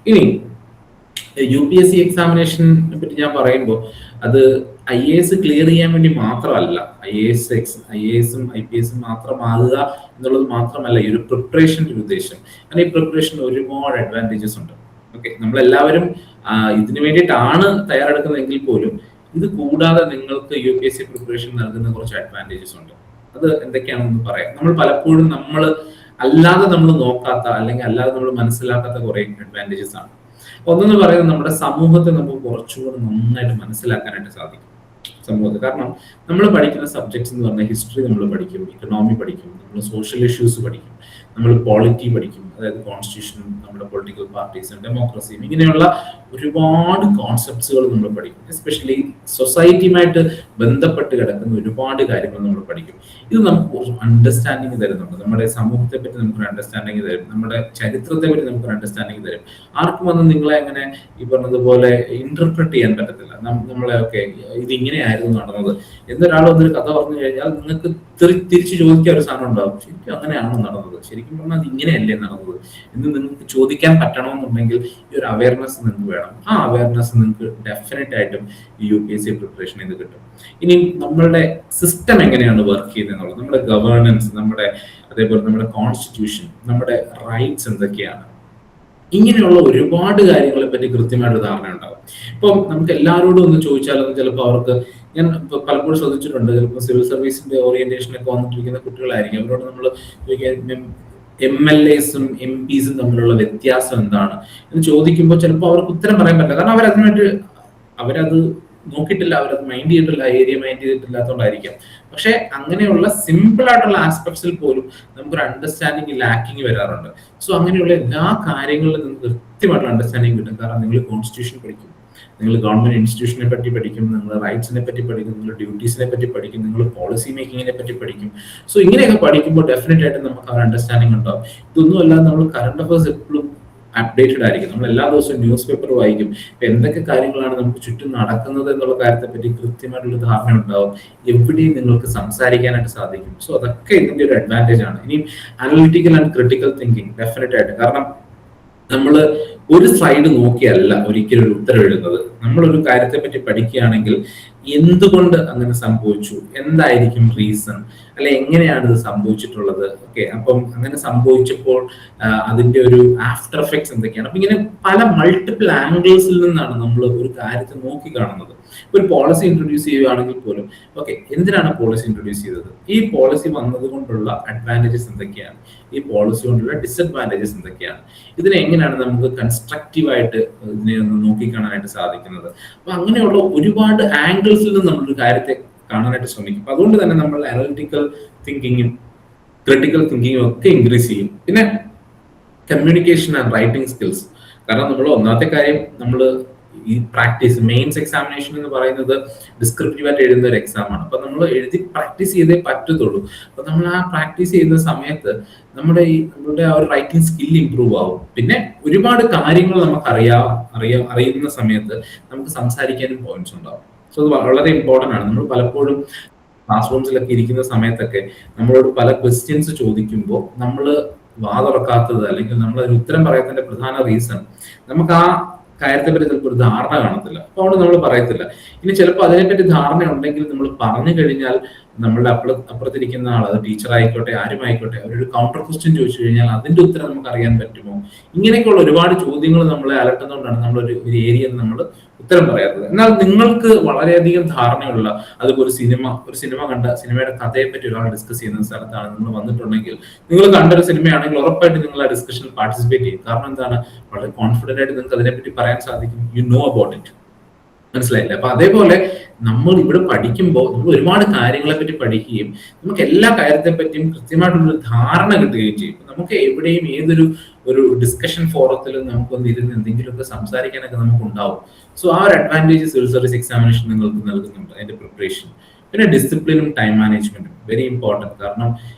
ഇനി UPSC എക്സാമിനേഷനെ പറ്റി ഞാൻ പറയുമ്പോൾ അത് IAS ക്ലിയർ ചെയ്യാൻ വേണ്ടി മാത്രമല്ല. IASും IPSും മാത്രമാകുക എന്നുള്ളത് മാത്രമല്ല ഈ ഒരു പ്രിപ്പറേഷൻ്റെ ഉദ്ദേശം. കാരണം ഈ പ്രിപ്പറേഷന് ഒരുപാട് അഡ്വാൻറ്റേജസ് ഉണ്ട്. ഓക്കെ, നമ്മളെല്ലാവരും ഇതിനു വേണ്ടിയിട്ടാണ് തയ്യാറെടുക്കുന്നതെങ്കിൽ പോലും ഇത് കൂടാതെ നിങ്ങൾക്ക് UPSC പ്രിപ്പറേഷൻ നൽകുന്ന കുറച്ച് അഡ്വാൻറ്റേജസ് ഉണ്ട്. അത് എന്തൊക്കെയാണെന്ന് പറയാം. നമ്മൾ പലപ്പോഴും അല്ലാതെ നമ്മൾ നോക്കാത്ത അല്ലെങ്കിൽ അല്ലാതെ നമ്മൾ മനസ്സിലാക്കാത്ത കുറെ അഡ്വാൻറ്റേജസ് ആണ്. ഒന്നെന്ന് പറയുന്നത് നമ്മുടെ സമൂഹത്തെ നമുക്ക് കുറച്ചുകൂടി നന്നായിട്ട് മനസ്സിലാക്കാനായിട്ട് സാധിക്കും. സമൂഹത്തെ, കാരണം നമ്മൾ പഠിക്കുന്ന സബ്ജക്ട്സ് എന്ന് പറഞ്ഞാൽ ഹിസ്റ്ററി നമ്മൾ പഠിക്കും, ഇക്കണോമി പഠിക്കും, നമ്മൾ സോഷ്യൽ ഇഷ്യൂസ് പഠിക്കും, നമ്മൾ പോളിറ്റി പഠിക്കും, അതായത് കോൺസ്റ്റിറ്റ്യൂഷനും നമ്മുടെ പൊളിറ്റിക്കൽ പാർട്ടീസും ഡെമോക്രസിയും ഇങ്ങനെയുള്ള ഒരുപാട് കോൺസെപ്റ്റ്സുകൾ നമ്മൾ പഠിക്കും. എസ്പെഷ്യലി സൊസൈറ്റിയുമായിട്ട് ബന്ധപ്പെട്ട് കിടക്കുന്ന ഒരുപാട് കാര്യങ്ങൾ നമ്മൾ പഠിക്കും. ഇത് നമുക്ക് കുറച്ച് അണ്ടർസ്റ്റാൻഡിങ് തരുന്നുണ്ട്. നമ്മുടെ സമൂഹത്തെ പറ്റി നമുക്കൊരു അണ്ടർസ്റ്റാൻഡിങ് തരും, നമ്മുടെ ചരിത്രത്തെ പറ്റി നമുക്കൊരു അണ്ടർസ്റ്റാൻഡിങ് തരും. ആർക്കും വന്ന് നിങ്ങളെ അങ്ങനെ ഈ പറഞ്ഞതുപോലെ ഇന്റർപ്രറ്റ് ചെയ്യാൻ പറ്റത്തില്ല. നമ്മളെ ഇതിങ്ങനെയായിരുന്നു നടന്നത് എന്നൊരാൾ വന്നൊരു കഥ പറഞ്ഞു കഴിഞ്ഞാൽ നിങ്ങൾക്ക് തിരിച്ചു ചോദിക്കാൻ ഒരു സാധനം ഉണ്ടാവും. ശരിക്കും അങ്ങനെയാണോ നടന്നത്, ശരിക്കും പറഞ്ഞാൽ അത് ഇങ്ങനെയല്ലേ നടന്നത് എന്ന് നിങ്ങൾക്ക് ചോദിക്കാൻ പറ്റണമെന്നുണ്ടെങ്കിൽ ഈ ഒരു അവയർനെസ് നിങ്ങൾക്ക് വേണം. ആ അവയർനെസ് നിങ്ങൾക്ക് ഡെഫിനറ്റ് ആയിട്ടും ഈ UPSC പ്രിപ്പറേഷൻ ഇത് കിട്ടും. ഇനി നമ്മളുടെ സിസ്റ്റം എങ്ങനെയാണ് വർക്ക് ചെയ്യുന്നത് എന്നുള്ളത്, നമ്മുടെ ഗവേണൻസ്, അതേപോലെ നമ്മുടെ കോൺസ്റ്റിറ്റ്യൂഷൻ, നമ്മുടെ റൈറ്റ്സ് എന്തൊക്കെയാണ്, ഇങ്ങനെയുള്ള ഒരുപാട് കാര്യങ്ങളെ പറ്റി കൃത്യമായിട്ട് ധാരണ ഉണ്ടാവും. ഇപ്പം നമുക്ക് എല്ലാവരോടും ഒന്ന് ചോദിച്ചാലൊന്നും ചിലപ്പോൾ അവർക്ക്, ഞാൻ പലപ്പോഴും ശ്രദ്ധിച്ചിട്ടുണ്ട്, ചിലപ്പോൾ സിവിൽ സർവീസിന്റെ ഓറിയന്റേഷനൊക്കെ വന്നിട്ടിരിക്കുന്ന കുട്ടികളായിരിക്കും. അവരോട് നമ്മൾ MLAസും MPസും തമ്മിലുള്ള വ്യത്യാസം എന്താണ് എന്ന് ചോദിക്കുമ്പോൾ ചിലപ്പോൾ അവർക്ക് ഉത്തരം പറയാൻ പറ്റില്ല. കാരണം അവരത് നോക്കിയിട്ടില്ല, അവരത് മൈൻഡ് ചെയ്തിട്ടില്ല, ഏരിയ മൈൻഡ് ചെയ്തിട്ടില്ലാത്തതുകൊണ്ടായിരിക്കാം. പക്ഷെ അങ്ങനെയുള്ള സിമ്പിൾ ആയിട്ടുള്ള ആസ്പെക്ട്സിൽ പോലും നമുക്കൊരു അണ്ടർസ്റ്റാൻഡിങ് ലാക്കിങ് വരാറുണ്ട്. സോ അങ്ങനെയുള്ള എല്ലാ കാര്യങ്ങളിലും നിങ്ങൾക്ക് കൃത്യമായിട്ടുള്ള അണ്ടർസ്റ്റാൻഡിങ് കിട്ടും. കാരണം നിങ്ങൾ കോൺസ്റ്റിറ്റ്യൂഷൻ പഠിക്കും, നിങ്ങൾ ഗവൺമെന്റ് ഇൻസ്റ്റിറ്റ്യൂഷനെ പറ്റി പഠിക്കും, നിങ്ങൾ റൈറ്റ്സിനെ പറ്റി പഠിക്കും, നിങ്ങൾ ഡ്യൂട്ടീസിനെ പറ്റി പഠിക്കും, നിങ്ങൾ പോളിസി മേക്കിങ്ങിനെ പറ്റി പഠിക്കും. സോ ഇങ്ങനെയൊക്കെ പഠിക്കുമ്പോൾ ഡെഫിനറ്റ് ആയിട്ട് നമുക്ക് ആ അണ്ടർസ്റ്റാൻഡിങ് ഉണ്ടാവും. ഇതൊന്നും അല്ലാതെ നമ്മൾ കറണ്ട് അഫയേഴ്സ് എപ്പോഴും അപ്ഡേറ്റഡ് ആയിരിക്കും. നമ്മൾ എല്ലാ ദിവസവും ന്യൂസ് പേപ്പർ വായിക്കും. എന്തൊക്കെ കാര്യങ്ങളാണ് നമുക്ക് ചുറ്റും നടക്കുന്നത് എന്നുള്ള കാര്യത്തെ പറ്റി കൃത്യമായിട്ടുള്ള ധാരണ ഉണ്ടാവും. എവിടെയും നിങ്ങൾക്ക് സംസാരിക്കാനായിട്ട് സാധിക്കും. സോ അതൊക്കെ ഇതിന്റെ ഒരു അഡ്വാൻറ്റേജ് ആണ്. ഇനി analytical and critical thinking definite ആയിട്ട്, കാരണം നമ്മൾ ഒരു സൈഡ് നോക്കിയല്ല ഒരിക്കലും ഒരു ഉത്തരം എഴുതുന്നത്. നമ്മളൊരു കാര്യത്തെ പറ്റി പഠിക്കുകയാണെങ്കിൽ എന്തുകൊണ്ട് അങ്ങനെ സംഭവിച്ചു, എന്തായിരിക്കും റീസൺ, അല്ലെ എങ്ങനെയാണ് ഇത് സംഭവിച്ചിട്ടുള്ളത്, ഓക്കെ, അപ്പം അങ്ങനെ സംഭവിച്ചപ്പോൾ അതിന്റെ ഒരു ആഫ്റ്റർ എഫക്ട്സ് എന്തൊക്കെയാണ്. അപ്പൊ ഇങ്ങനെ പല മൾട്ടിപ്പിൾ ആംഗിൾസിൽ നിന്നാണ് നമ്മൾ ഒരു കാര്യത്തെ നോക്കി കാണുന്നത്. ഒരു പോളിസി ഇൻട്രൊഡ്യൂസ് ചെയ്യുകയാണെങ്കിൽ പോലും, ഓക്കെ, എന്തിനാണ് പോളിസി ഇൻട്രൊഡ്യൂസ് ചെയ്തത്, ഈ പോളിസി വന്നത് കൊണ്ടുള്ള അഡ്വാൻറ്റേജസ് എന്തൊക്കെയാണ്, ഈ പോളിസി കൊണ്ടുള്ള ഡിസഡ്വാൻറ്റേജസ് എന്തൊക്കെയാണ്, ഇതിനെ എങ്ങനെയാണ് നമുക്ക് കൺസ്ട്രക്റ്റീവായിട്ട് ഇതിനെ ഒന്ന് നോക്കിക്കാണാനായിട്ട് സാധിക്കുന്നത്. അപ്പൊ അങ്ങനെയുള്ള ഒരുപാട് ആംഗിൾസിൽ നിന്ന് നമ്മളൊരു കാര്യത്തെ കാണാനായിട്ട് ശ്രമിക്കും. അപ്പൊ അതുകൊണ്ട് തന്നെ നമ്മൾ അനലിറ്റിക്കൽ തിങ്കിങ്ങും ക്രിട്ടിക്കൽ തിങ്കിങ്ങും ഒക്കെ ഇൻക്രീസ് ചെയ്യും. പിന്നെ കമ്മ്യൂണിക്കേഷൻ ആൻഡ് റൈറ്റിംഗ് സ്കിൽസ്, കാരണം നമ്മൾ ഒന്നാമത്തെ കാര്യം, നമ്മൾ ഈ പ്രാക്ടീസ്, മെയിൻസ് എക്സാമിനേഷൻ എന്ന് പറയുന്നത് ഡിസ്ക്രിപ്റ്റീവ് ആയിട്ട് എഴുതുന്ന ഒരു എക്സാം ആണ്. അപ്പൊ നമ്മൾ എഴുതി പ്രാക്ടീസ് ചെയ്തേ പറ്റത്തുള്ളൂ. അപ്പൊ നമ്മൾ ആ പ്രാക്ടീസ് ചെയ്യുന്ന സമയത്ത് നമ്മുടെ ആ ഒരു റൈറ്റിംഗ് സ്കിൽ ഇംപ്രൂവ് ആവും. പിന്നെ ഒരുപാട് കാര്യങ്ങൾ നമുക്ക് അറിയുന്ന സമയത്ത് നമുക്ക് സംസാരിക്കാനും പോയിന്റ്സ് ഉണ്ടാവും. സോ അത് വളരെ ഇമ്പോർട്ടന്റ് ആണ്. നമ്മൾ പലപ്പോഴും ക്ലാസ് റൂംസിലൊക്കെ ഇരിക്കുന്ന സമയത്തൊക്കെ നമ്മളോട് പല ക്വസ്റ്റ്യൻസ് ചോദിക്കുമ്പോൾ നമ്മൾ വാതുറക്കാത്തത് അല്ലെങ്കിൽ നമ്മൾ അതിന് ഉത്തരം പറയാത്തതിന്റെ പ്രധാന റീസൺ നമുക്ക് ആ കാര്യത്തെ പറ്റി ചിലപ്പോൾ ഒരു ധാരണ കാണത്തില്ല. അപ്പൊ അവിടെ നമ്മൾ പറയത്തില്ല. ഇനി ചിലപ്പോൾ അതിനെപ്പറ്റി ധാരണ ഉണ്ടെങ്കിൽ നമ്മൾ പറഞ്ഞു കഴിഞ്ഞാൽ നമ്മളുടെ അപ്പുറത്തിരിക്കുന്ന ആൾ, അത് ടീച്ചർ ആയിക്കോട്ടെ ആരും ആയിക്കോട്ടെ, അവരൊരു കൗണ്ടർ ക്വസ്റ്റ്യൻ ചോദിച്ചു കഴിഞ്ഞാൽ അതിന്റെ ഉത്തരം നമുക്ക് അറിയാൻ പറ്റുമോ, ഇങ്ങനെയൊക്കെയുള്ള ഒരുപാട് ചോദ്യങ്ങൾ നമ്മളെ അലട്ടുന്നതുകൊണ്ടാണ് നമ്മൾ ഒരു ഏരിയയിൽ നമ്മൾ ഉത്തരം പറയാത്തത്. എന്നാൽ നിങ്ങൾക്ക് വളരെയധികം ധാരണയുള്ള, അതുപോലെ ഒരു സിനിമ കണ്ട സിനിമയുടെ കഥയെ പറ്റി ഒരാൾ ഡിസ്കസ് ചെയ്യുന്ന സ്ഥലത്താണ് നിങ്ങൾ വന്നിട്ടുണ്ടെങ്കിൽ, നിങ്ങൾ കണ്ടൊരു സിനിമയാണെങ്കിൽ ഉറപ്പായിട്ട് നിങ്ങൾ ആ ഡിസ്കഷനിൽ പാർട്ടിസിപ്പേറ്റ് ചെയ്യും. കാരണം എന്താണ്, വളരെ കോൺഫിഡന്റ് ആയിട്ട് നിങ്ങൾക്ക് അതിനെപ്പറ്റി പറയാൻ സാധിക്കും. You know about it. മനസ്സിലായില്ലേ? അപ്പൊ അതേപോലെ നമ്മൾ ഇവിടെ പഠിക്കുമ്പോൾ നമ്മൾ ഒരുപാട് കാര്യങ്ങളെ പറ്റി പഠിക്കുകയും നമുക്ക് എല്ലാ കാര്യത്തെ പറ്റിയും കൃത്യമായിട്ടുള്ളൊരു ധാരണ കിട്ടുകയും ചെയ്യും. നമുക്ക് എവിടെയും ഒരു ഡിസ്കഷൻ ഫോറത്തിലും നമുക്കൊന്ന് ഇരുന്ന് എന്തെങ്കിലുമൊക്കെ സംസാരിക്കാനൊക്കെ നമുക്ക് ഉണ്ടാവും. സോ ആ ഒരു അഡ്വാൻറ്റേജ് സിവിൽ സർവീസ് എക്സാമിനേഷൻ നിങ്ങൾക്ക് നൽകുന്നുണ്ട്, അതിന്റെ പ്രിപ്പറേഷൻ. പിന്നെ ഡിസിപ്ലിനും ടൈം മാനേജ്മെന്റും വെരി ഇമ്പോർട്ടൻറ്റ്. കാരണം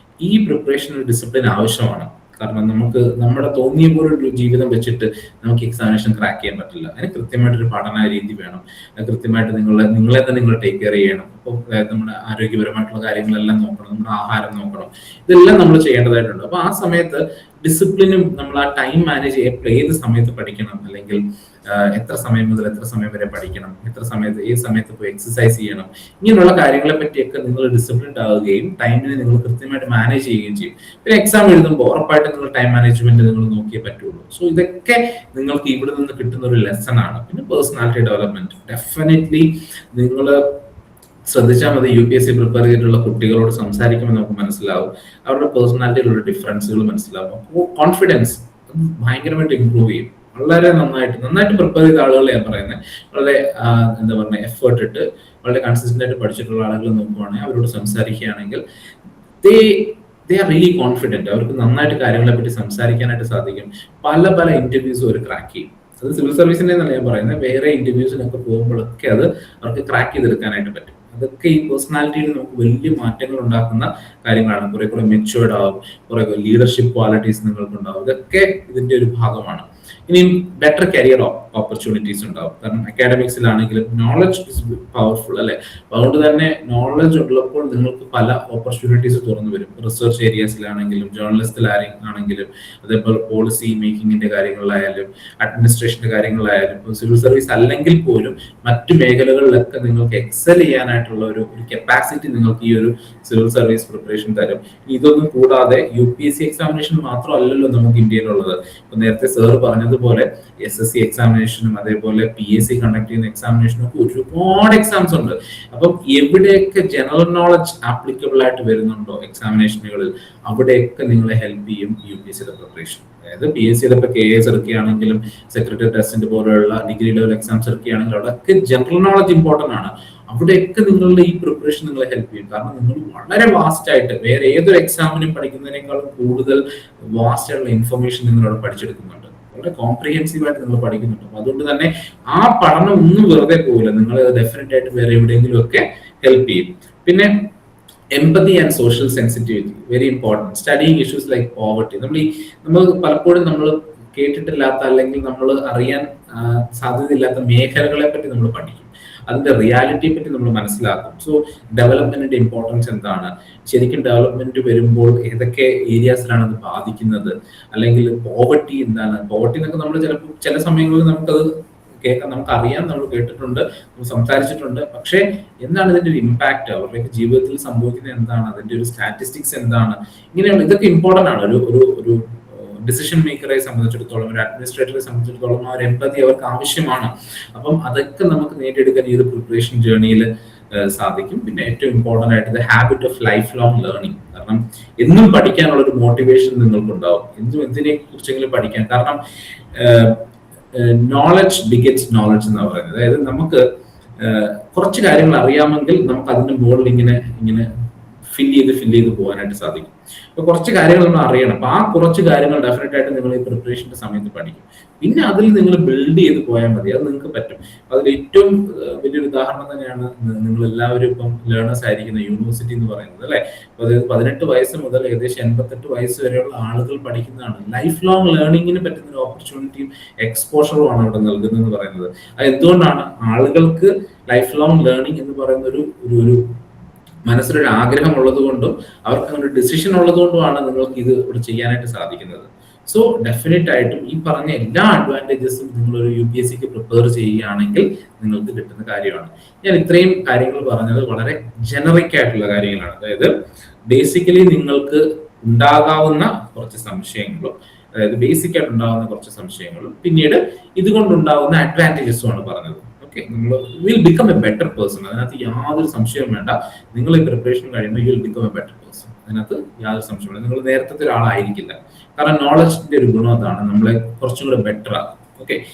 ഈ പ്രിപ്പറേഷന് ഡിസിപ്ലിൻ ആവശ്യമാണ്. കാരണം നമുക്ക് നമ്മുടെ തോന്നിയ പോലൊരു ജീവിതം വെച്ചിട്ട് നമുക്ക് എക്സാമിനേഷൻ ക്രാക്ക് ചെയ്യാൻ പറ്റില്ല. അതിന് കൃത്യമായിട്ടൊരു പഠന രീതി വേണം. കൃത്യമായിട്ട് നിങ്ങളെ തന്നെ നിങ്ങൾ ടേക്ക് കെയർ ചെയ്യണം. അപ്പോൾ നമ്മുടെ ആരോഗ്യപരമായിട്ടുള്ള കാര്യങ്ങളെല്ലാം നോക്കണം, നമ്മുടെ ആഹാരം നോക്കണം, ഇതെല്ലാം നമ്മൾ ചെയ്യേണ്ടതായിട്ടുണ്ട്. അപ്പൊ ആ സമയത്ത് ഡിസിപ്ലിനും നമ്മൾ ആ ടൈം മാനേജ് ഏത് സമയത്ത് പഠിക്കണം, അല്ലെങ്കിൽ എത്ര സമയം മുതൽ എത്ര സമയം വരെ പഠിക്കണം, എത്ര സമയത്ത് ഏത് സമയത്ത് പോയി എക്സസൈസ് ചെയ്യണം, ഇങ്ങനെയുള്ള കാര്യങ്ങളെ പറ്റിയൊക്കെ നിങ്ങൾ ഡിസിപ്ലിൻഡ് ആവുകയും ടൈമിനെ നിങ്ങൾ കൃത്യമായിട്ട് മാനേജ് ചെയ്യുകയും ചെയ്യും. പിന്നെ എക്സാം എഴുതുമ്പോൾ ഉറപ്പായിട്ടും നിങ്ങൾ ടൈം മാനേജ്മെന്റ് നിങ്ങൾ നോക്കിയേ പറ്റുള്ളൂ. സോ ഇതൊക്കെ നിങ്ങൾക്ക് ഇവിടെ നിന്ന് കിട്ടുന്ന ഒരു ലെസൺ ആണ്. പിന്നെ പേഴ്സണാലിറ്റി ഡെവലപ്മെന്റ് ഡെഫിനറ്റ്ലി നിങ്ങൾ ശ്രദ്ധിച്ചാൽ മതി. UPSC പ്രിപ്പയർ ചെയ്തിട്ടുള്ള കുട്ടികളോട് സംസാരിക്കുമ്പോൾ നമുക്ക് മനസ്സിലാവും അവരുടെ പേഴ്സണാലിറ്റിയിലുള്ള ഡിഫറൻസുകൾ മനസ്സിലാവും. അപ്പോൾ കോൺഫിഡൻസ് ഭയങ്കരമായിട്ട് ഇമ്പ്രൂവ് ചെയ്യും. വളരെ നന്നായിട്ട് പ്രിപ്പയർ ചെയ്ത ആളുകളെ ഞാൻ പറയുന്നത്, വളരെ എന്താ പറയുക എഫേർട്ട് ഇട്ട് വളരെ കൺസിസ്റ്റന്റ് ആയിട്ട് പഠിച്ചിട്ടുള്ള ആളുകൾ നോക്കുവാണെങ്കിൽ അവരോട് സംസാരിക്കുകയാണെങ്കിൽ ദേ ആർ റിയലി കോൺഫിഡന്റ്. അവർക്ക് നന്നായിട്ട് കാര്യങ്ങളെ പറ്റി സംസാരിക്കാനായിട്ട് സാധിക്കും. പല ഇന്റർവ്യൂസും അവർ ക്രാക്ക് ചെയ്യും. അത് സിവിൽ സർവീസിന്റെ എന്നല്ല ഞാൻ പറയുന്നത്, വേറെ ഇന്റർവ്യൂസിനൊക്കെ പോകുമ്പോഴൊക്കെ അത് അവർക്ക് ക്രാക്ക് ചെയ്തെടുക്കാനായിട്ട് പറ്റും. അതൊക്കെ ഈ പേഴ്സണാലിറ്റിയിൽ നമുക്ക് വലിയ മാറ്റങ്ങൾ ഉണ്ടാക്കുന്ന കാര്യങ്ങളാണ്. കുറെ കൂടെ മെച്യൂർഡ് ആവും, കുറെ ലീഡർഷിപ്പ് ക്വാളിറ്റീസ് നിങ്ങൾക്ക് ഉണ്ടാവും. ഇതൊക്കെ ഇതിന്റെ ഒരു ഭാഗമാണ്. ഇനിയും ബെറ്റർ കരിയർ ഓപ്പർച്യൂണിറ്റീസ് ഉണ്ടാവും. കാരണം അക്കാഡമിക്സിലാണെങ്കിലും നോളജ് ഇസ് പവർഫുൾ അല്ലെ. അതുകൊണ്ട് തന്നെ നോളജ് ഉള്ളപ്പോൾ നിങ്ങൾക്ക് പല ഓപ്പർച്യൂണിറ്റീസ് തുറന്നു വരും. റിസർച്ച് ഏരിയാസിലാണെങ്കിലും ജേർണലിസ്റ്റിലാണെങ്കിലും അതേപോലെ പോളിസി മേക്കിങ്ങിന്റെ കാര്യങ്ങളിലായാലും അഡ്മിനിസ്ട്രേഷന്റെ കാര്യങ്ങളിലായാലും സിവിൽ സർവീസ് അല്ലെങ്കിൽ പോലും മറ്റു മേഖലകളിലൊക്കെ നിങ്ങൾക്ക് എക്സൽ ചെയ്യാനായിട്ടുള്ള ഒരു കപ്പാസിറ്റി നിങ്ങൾക്ക് ഈ ഒരു സിവിൽ സർവീസ് പ്രിപ്പറേഷൻ തരും. ഇതൊന്നും കൂടാതെ UPSC എക്സാമിനേഷൻ മാത്രമല്ലല്ലോ നമുക്ക് ഇന്ത്യയിലുള്ളത്. ഇപ്പൊ നേരത്തെ സാർ പറഞ്ഞതുപോലെ SSC എക്സാമിനേഷനും അതേപോലെ PSC കണ്ടക്ട് ചെയ്യുന്ന എക്സാമിനേഷനും ഒക്കെ ഒരുപാട് എക്സാംസ് ഉണ്ട്. അപ്പം എവിടെയൊക്കെ ജനറൽ നോളജ് ആപ്ലിക്കബിൾ ആയിട്ട് വരുന്നുണ്ടോ എക്സാമിനേഷനുകളിൽ, അവിടെയൊക്കെ നിങ്ങളെ ഹെൽപ്പ് ചെയ്യും UPSCയുടെ പ്രിപ്പറേഷൻ. അതായത് PSCയുടെ ഇപ്പൊ KS ഇറക്കുകയാണെങ്കിലും സെക്രട്ടറി ടെസ്റ്റിന്റെ പോലെയുള്ള ഡിഗ്രി ലെവൽ എക്സാംസ് ഇറക്കുകയാണെങ്കിലും അവിടെയൊക്കെ ജനറൽ നോളജ് ഇമ്പോർട്ടന്റ് ആണ്. അവിടെയൊക്കെ നിങ്ങളുടെ ഈ പ്രിപ്പറേഷൻ നിങ്ങളെ ഹെൽപ്പ് ചെയ്യും. കാരണം നിങ്ങൾ വളരെ വാസ്റ്റ് ആയിട്ട് വേറെ ഏതൊരു എക്സാമിനും പഠിക്കുന്നതിനേക്കാളും കൂടുതൽ വാസ്റ്റ് ആയിട്ടുള്ള ഇൻഫർമേഷൻ നിങ്ങളവിടെ പഠിച്ചെടുക്കുന്നുണ്ട്. വളരെ കോംപ്രിഹെൻസീവ് ആയിട്ട് നിങ്ങൾ പഠിക്കുന്നുണ്ട്. അപ്പൊ അതുകൊണ്ട് തന്നെ ആ പഠനം ഒന്നും വെറുതെ പോകില്ല, നിങ്ങൾ ഡെഫിനറ്റ് ആയിട്ട് വേറെ എവിടെയെങ്കിലും ഒക്കെ ഹെൽപ്പ് ചെയ്യും. പിന്നെ empathy and social sensitivity very important. Studying issues like poverty. നമ്മൾ പലപ്പോഴും നമ്മൾ കേട്ടിട്ടില്ലാത്ത അല്ലെങ്കിൽ നമ്മൾ അറിയാൻ സാധ്യതയില്ലാത്ത മേഖലകളെ പറ്റി നമ്മൾ പഠിക്കും. അതിന്റെ റിയാലിറ്റിയെ പറ്റി നമ്മൾ മനസ്സിലാക്കും. സോ ഡെവലപ്മെന്റിന്റെ ഇമ്പോർട്ടൻസ് എന്താണ്, ശരിക്കും ഡെവലപ്മെന്റ് വരുമ്പോൾ ഏതൊക്കെ ഏരിയാസിലാണ് അത് ബാധിക്കുന്നത്, അല്ലെങ്കിൽ പോവർട്ടി എന്താണ്. പോവർട്ടി എന്നൊക്കെ നമ്മൾ ചിലപ്പോൾ ചില സമയങ്ങളിൽ നമുക്കത് കേൾക്കാം, നമുക്കറിയാം, നമ്മൾ കേട്ടിട്ടുണ്ട്, നമ്മൾ സംസാരിച്ചിട്ടുണ്ട്. പക്ഷേ എന്താണ് ഇതിന്റെ ഒരു ഇമ്പാക്ട്, അവരുടെ ജീവിതത്തിൽ സംഭവിക്കുന്നത് എന്താണ്, അതിന്റെ ഒരു സ്റ്റാറ്റിസ്റ്റിക്സ് എന്താണ്, ഇങ്ങനെയുള്ള ഇതൊക്കെ ഇമ്പോർട്ടന്റ് ആണ്. ഒരു ഡിസിഷൻ മേക്കറെ സംബന്ധിച്ചിടത്തോളം, ഒരു അഡ്മിനിസ്ട്രേറ്ററെ സംബന്ധിച്ചിടത്തോളം ആ ഒരു എംപതി അവർക്ക് ആവശ്യമാണ്. അപ്പം അതൊക്കെ നമുക്ക് നേടിയെടുക്കാൻ ഈ ഒരു പ്രിപ്പറേഷൻ ജേർണിയിൽ സാധിക്കും. പിന്നെ ഏറ്റവും ഇമ്പോർട്ടന്റ് ആയിട്ട് habit of life long learning. കാരണം എന്നും പഠിക്കാനുള്ള ഒരു മോട്ടിവേഷൻ നിങ്ങൾക്കുണ്ടാവും, എന്തിനെ കുറിച്ചെങ്കിലും പഠിക്കാൻ. കാരണം നോളജ് ബിഗെറ്റ്സ് നോളജ് എന്നാണ് പറയുന്നത്. അതായത് നമുക്ക് കുറച്ച് കാര്യങ്ങൾ അറിയാമെങ്കിൽ നമുക്ക് അതിന്റെ മുകളിൽ ഇങ്ങനെ ഫില്ല് ചെയ്ത് പോകാനായിട്ട് സാധിക്കും. അപ്പൊ കുറച്ച് കാര്യങ്ങൾ നമ്മൾ അറിയണം. അപ്പൊ ആ കുറച്ച് കാര്യങ്ങൾ ഡെഫിനറ്റ് ആയിട്ട് നിങ്ങൾ ഈ പ്രിപ്പറേഷന്റെ സമയത്ത് പഠിക്കും. പിന്നെ അതിൽ നിങ്ങൾ ബിൽഡ് ചെയ്ത് പോയാൽ മതി, അത് നിങ്ങൾക്ക് പറ്റും. അതിൽ ഏറ്റവും വലിയൊരു ഉദാഹരണം തന്നെയാണ് നിങ്ങൾ എല്ലാവരും ഇപ്പം ലേണേഴ്സ് ആയിരിക്കുന്ന യൂണിവേഴ്സിറ്റി എന്ന് പറയുന്നത് അല്ലെ. അതായത് 18 വയസ്സ് മുതൽ ഏകദേശം 88 വയസ്സ് വരെയുള്ള ആളുകൾ പഠിക്കുന്നതാണ്. ലൈഫ് ലോങ് ലേണിങ്ങിന് പറ്റുന്ന ഒരു ഓപ്പർച്യൂണിറ്റിയും എക്സ്പോഷറും ആണ് അവിടെ നൽകുന്നത് പറയുന്നത്. അത് എന്തുകൊണ്ടാണ് ആളുകൾക്ക് ലൈഫ് ലോങ് ലേണിംഗ് എന്ന് പറയുന്ന ഒരു മനസ്സിലൊരു ആഗ്രഹം ഉള്ളത് കൊണ്ടും അവർക്ക് അങ്ങനെ ഒരു ഡിസിഷൻ ഉള്ളത് കൊണ്ടുമാണ് നിങ്ങൾക്ക് ഇത് ഇവിടെ ചെയ്യാനായിട്ട് സാധിക്കുന്നത്. സോ ഡെഫിനറ്റ് ആയിട്ടും ഈ പറഞ്ഞ എല്ലാ അഡ്വാൻറ്റേജസും നിങ്ങളൊരു UPSCക്ക് പ്രിപ്പയർ ചെയ്യുകയാണെങ്കിൽ നിങ്ങൾക്ക് കിട്ടുന്ന കാര്യമാണ്. ഞാൻ ഇത്രയും കാര്യങ്ങൾ പറഞ്ഞത് വളരെ ജനറിക് ആയിട്ടുള്ള കാര്യങ്ങളാണ്. അതായത് ബേസിക്കലി നിങ്ങൾക്ക് ഉണ്ടാകാവുന്ന കുറച്ച് സംശയങ്ങളും, അതായത് ബേസിക് ആയിട്ട് ഉണ്ടാകുന്ന കുറച്ച് സംശയങ്ങളും പിന്നീട് ഇതുകൊണ്ടുണ്ടാകുന്ന അഡ്വാൻറ്റേജസും ആണ് പറഞ്ഞത്. നമ്മൾ will become A better person. അതിനകത്ത് യാതൊരു സംശയവും വേണ്ട. നിങ്ങൾ ഈ പ്രിപ്പറേഷൻ കഴിയുമ്പോൾ you will become A better person. അതിനകത്ത് യാതൊരു സംശയവും വേണ്ട. നിങ്ങൾ നേരത്തെ ഒരാളായിരിക്കില്ല. കാരണം നോളജിന്റെ ഒരു ഗുണം അതാണ്, നമ്മളെ കുറച്ചും കൂടെ ബെറ്റർ ആകും. ഓക്കെ,